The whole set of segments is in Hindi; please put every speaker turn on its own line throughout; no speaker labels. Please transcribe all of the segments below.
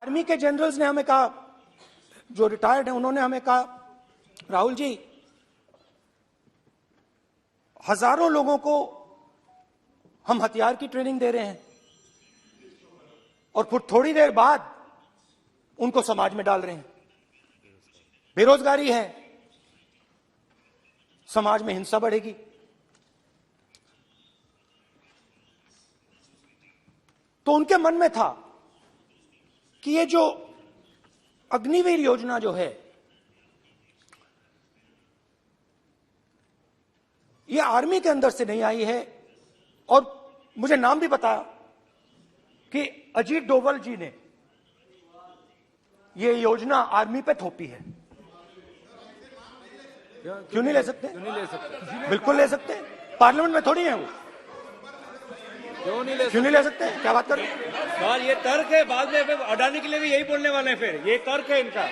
आर्मी के जनरल्स ने हमें कहा, जो रिटायर्ड हैं, उन्होंने हमें कहा, राहुल जी, हजारों लोगों को हम हथियार की ट्रेनिंग दे रहे हैं और फिर थोड़ी देर बाद उनको समाज में डाल रहे हैं। बेरोजगारी है, समाज में हिंसा बढ़ेगी। तो उनके मन में था कि ये जो अग्निवीर योजना जो है, ये आर्मी के अंदर से नहीं आई है। और मुझे नाम भी बताया कि अजीत डोभाल जी ने ये योजना आर्मी पे थोपी है। क्यों नहीं ले सकते?
क्यों नहीं ले सकते?
बिल्कुल ले सकते हैं, पार्लियामेंट में थोड़ी है वो।
क्यों नहीं
ले सकते? क्या बात कर रहे हैं?
सवाल ये तर्क है, बाद में फिर अडानी के लिए भी यही बोलने वाले हैं, फिर ये तर्क है इनका।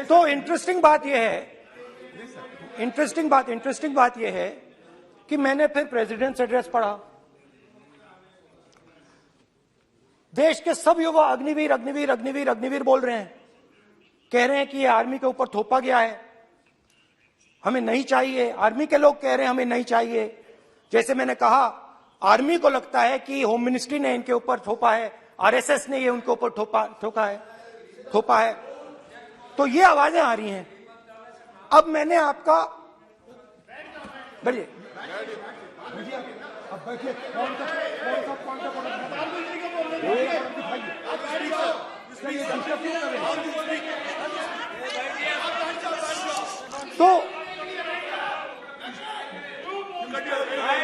तो इंटरेस्टिंग बात यह है कि मैंने फिर प्रेसिडेंट्स एड्रेस पढ़ा। देश के सब युवा अग्निवीर अग्निवीर अग्निवीर अग्निवीर बोल रहे हैं, कह रहे हैं कि ये आर्मी के ऊपर थोपा गया है, हमें नहीं चाहिए। आर्मी के लोग कह रहे हैं हमें नहीं चाहिए। जैसे मैंने कहा, आर्मी को लगता है कि होम मिनिस्ट्री ने इनके ऊपर थोपा है, आरएसएस ने ये उनके ऊपर थोपा है। तो ये आवाजें आ रही हैं। अब मैंने आपका बैठिए, अब बैठिए,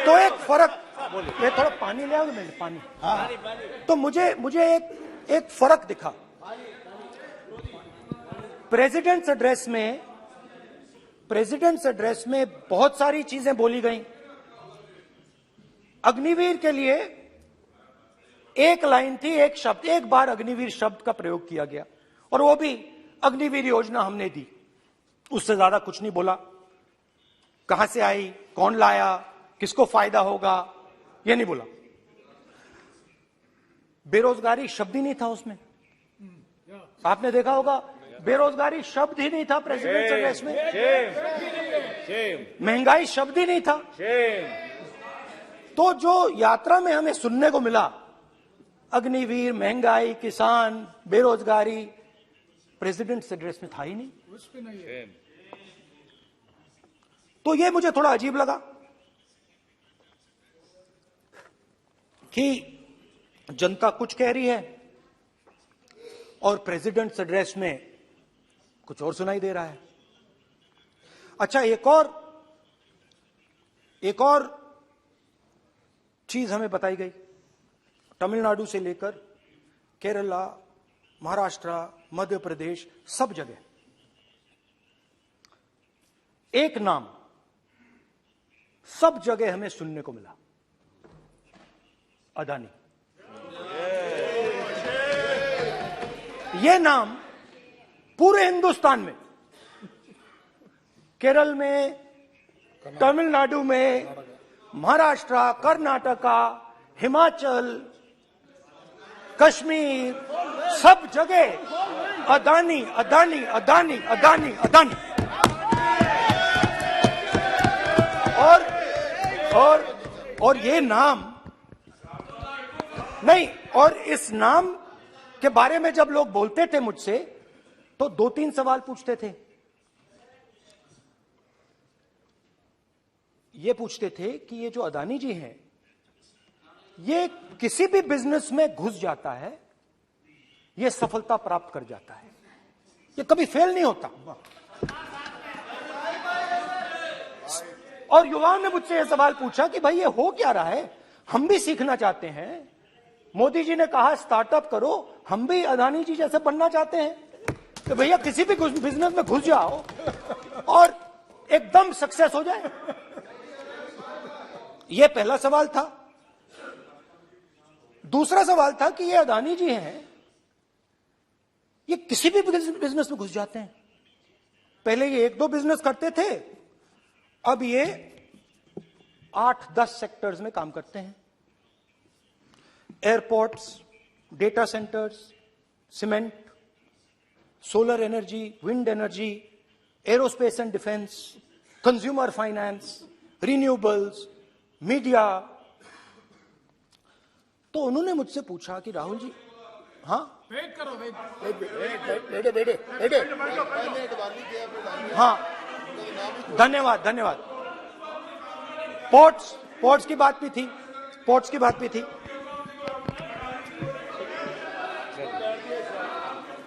तो एक फर्क, ये थोड़ा पानी ले आओगे? मैंने पानी, तो मुझे एक फर्क दिखा। प्रेसिडेंट्स एड्रेस में बहुत सारी चीजें बोली गई। अग्निवीर के लिए एक लाइन थी, एक शब्द, एक बार अग्निवीर शब्द का प्रयोग किया गया, और वो भी अग्निवीर योजना हमने दी। उससे ज्यादा कुछ नहीं बोला। कहां से आई, कौन लाया, किसको फायदा होगा, ये नहीं बोला। बेरोजगारी शब्द ही नहीं था उसमें। आपने देखा होगा, बेरोजगारी शब्द ही नहीं था प्रेसिडेंट एड्रेस में। महंगाई शब्द ही नहीं था। तो जो यात्रा में हमें सुनने को मिला, अग्निवीर, महंगाई, किसान, बेरोजगारी, प्रेसिडेंट एड्रेस में था ही नहीं। तो ये मुझे थोड़ा अजीब लगा कि जनता कुछ कह रही है और प्रेसिडेंट एड्रेस में कुछ और सुनाई दे रहा है। अच्छा, एक और चीज हमें बताई गई। तमिलनाडु से लेकर केरला, महाराष्ट्र, मध्य प्रदेश, सब जगह एक नाम सब जगह हमें सुनने को मिला, अदानी। यह नाम पूरे हिंदुस्तान में, केरल में, तमिलनाडु में, महाराष्ट्र, कर्नाटका, हिमाचल, कश्मीर, सब जगह अदानी अदानी अदानी अदानी अदानी। और ये नाम नहीं, और इस नाम के बारे में जब लोग बोलते थे मुझसे, तो 2-3 सवाल पूछते थे। ये पूछते थे कि ये जो अदानी जी हैं, ये किसी भी बिजनेस में घुस जाता है, ये सफलता प्राप्त कर जाता है, ये कभी फेल नहीं होता। और युवाओं ने मुझसे यह सवाल पूछा कि भाई ये हो क्या रहा है, हम भी सीखना चाहते हैं। मोदी जी ने कहा स्टार्टअप करो, हम भी अदानी जी जैसे बनना चाहते हैं। तो भैया किसी भी बिजनेस में घुस जाओ और एकदम सक्सेस हो जाए। यह पहला सवाल था। दूसरा सवाल था कि ये अदानी जी हैं, ये किसी भी बिजनेस में घुस जाते हैं। पहले ये 1-2 बिजनेस करते थे, अब ये 8-10 सेक्टर्स में काम करते हैं। Airports, data centres, cement, solar energy, wind energy, aerospace and defence, consumer finance, renewables, media. तो उन्होंने मुझसे पूछा कि राहुल जी, हाँ
वेट करो,
बेटे हाँ, धन्यवाद। पोर्ट्स की बात भी थी।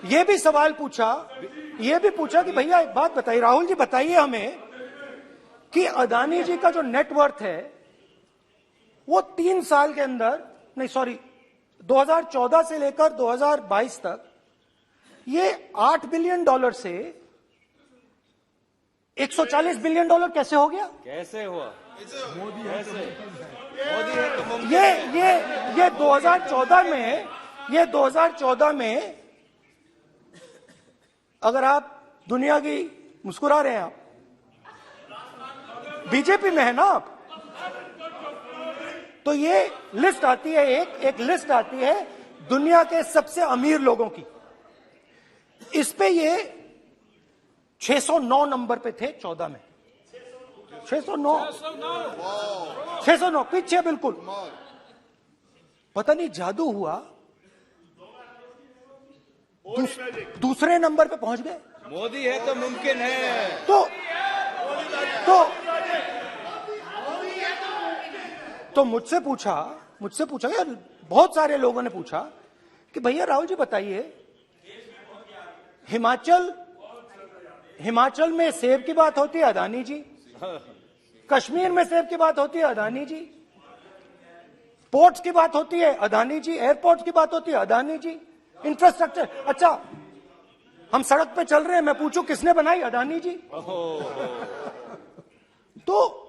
ये भी सवाल पूछा कि भैया एक बात बताइए, राहुल जी बताइए हमें कि अदानी जी का जो नेटवर्थ है वो 3 साल के अंदर, नहीं सॉरी 2014 से लेकर 2022 तक ये $8 बिलियन से $140 बिलियन कैसे हो गया?
कैसे हुआ? मोदी है तो
ये 2014 में अगर आप दुनिया की, मुस्कुरा रहे हैं आप, बीजेपी में है ना आप, तो ये लिस्ट आती है, एक लिस्ट आती है दुनिया के सबसे अमीर लोगों की। इस पे ये 609 नंबर पे थे 14 में। 609 पीछे बिल्कुल। पता नहीं जादू हुआ, दूसरे नंबर पे पहुंच गए।
मोदी है तो मुमकिन है।
तो मुझसे पूछा यार, बहुत सारे लोगों ने पूछा कि भैया राहुल जी बताइए, हिमाचल में सेब की बात होती है, अदानी जी। कश्मीर में सेब की बात होती है, अदानी जी। पोर्ट्स की बात होती है, अदानी जी। एयरपोर्ट्स की बात होती है, अदानी जी। इंफ्रास्ट्रक्चर, अच्छा हम सड़क पे चल रहे हैं, मैं पूछूं किसने बनाई? अदानी जी। तो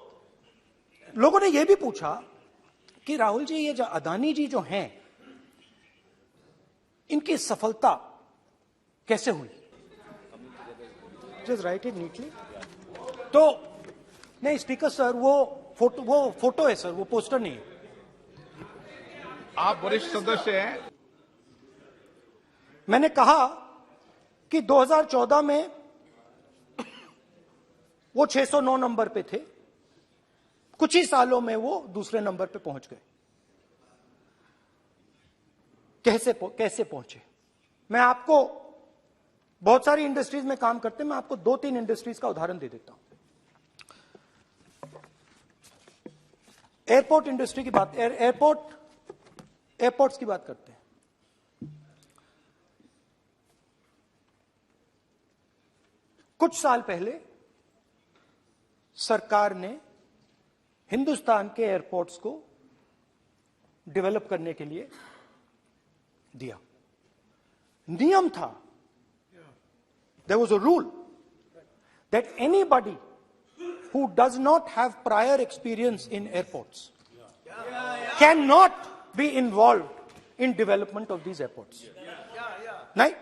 लोगों ने यह भी पूछा कि राहुल जी ये जो अदानी जी जो हैं, इनकी सफलता कैसे हुई? Just right it neatly. तो नहीं स्पीकर सर, वो फोटो है सर, वो पोस्टर नहीं है।
आप वरिष्ठ सदस्य हैं।
मैंने कहा कि 2014 में वो 609 नंबर पे थे, कुछ ही सालों में वो दूसरे नंबर पे पहुंच गए। कैसे पहुंचे? मैं आपको, बहुत सारी इंडस्ट्रीज में काम करते हैं, मैं आपको 2-3 इंडस्ट्रीज का उदाहरण दे देता हूं। एयरपोर्ट इंडस्ट्री की बात, एयरपोर्ट्स की बात करते हैं। कुछ साल पहले सरकार ने हिंदुस्तान के एयरपोर्ट्स को डेवलप करने के लिए दिया। नियम था, there was a rule that anybody who does not have prior experience in airports cannot be involved in development of these airports. नहीं,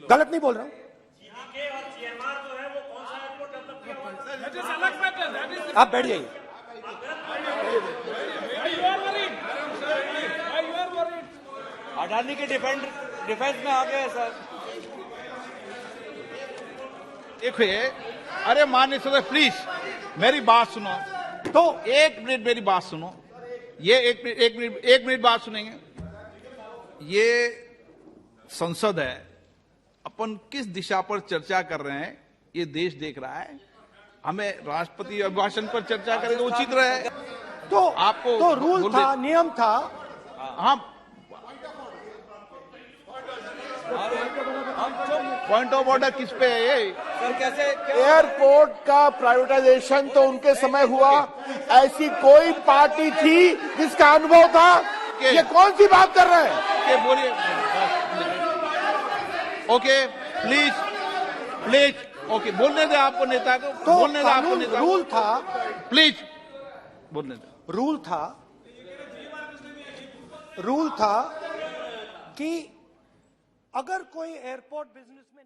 गलत नहीं बोल रहा हूं। आप बैठ जाइए।
अडानी के डिफेंस में आ गए सर।
देखिए, अरे माननीय सदस्य प्लीज मेरी बात सुनो।
तो
1 मिनट मेरी बात सुनो। ये 1 मिनट बात सुनेंगे। ये संसद है, अपन किस दिशा पर चर्चा कर रहे हैं ये देश देख रहा है। हमें राष्ट्रपति अभिभाषण पर चर्चा करें तो उचित रहे।
तो
आपको
तो रूल था, नियम था।
हाँ, पॉइंट ऑफ ऑर्डर किस पे है ये?
सर कैसे
एयरपोर्ट का प्राइवेटाइजेशन तो उनके समय हुआ, ऐसी कोई पार्टी थी जिसका अनुभव था? ये कौन सी बात कर रहे हैं?
बोलिए। ओके प्लीज ओके, बोलने दे आपको नेता को,
तो
बोलने दे आपको नेता को।
रूल था,
प्लीज बोलने दे। रूल था कि अगर कोई एयरपोर्ट बिजनेस में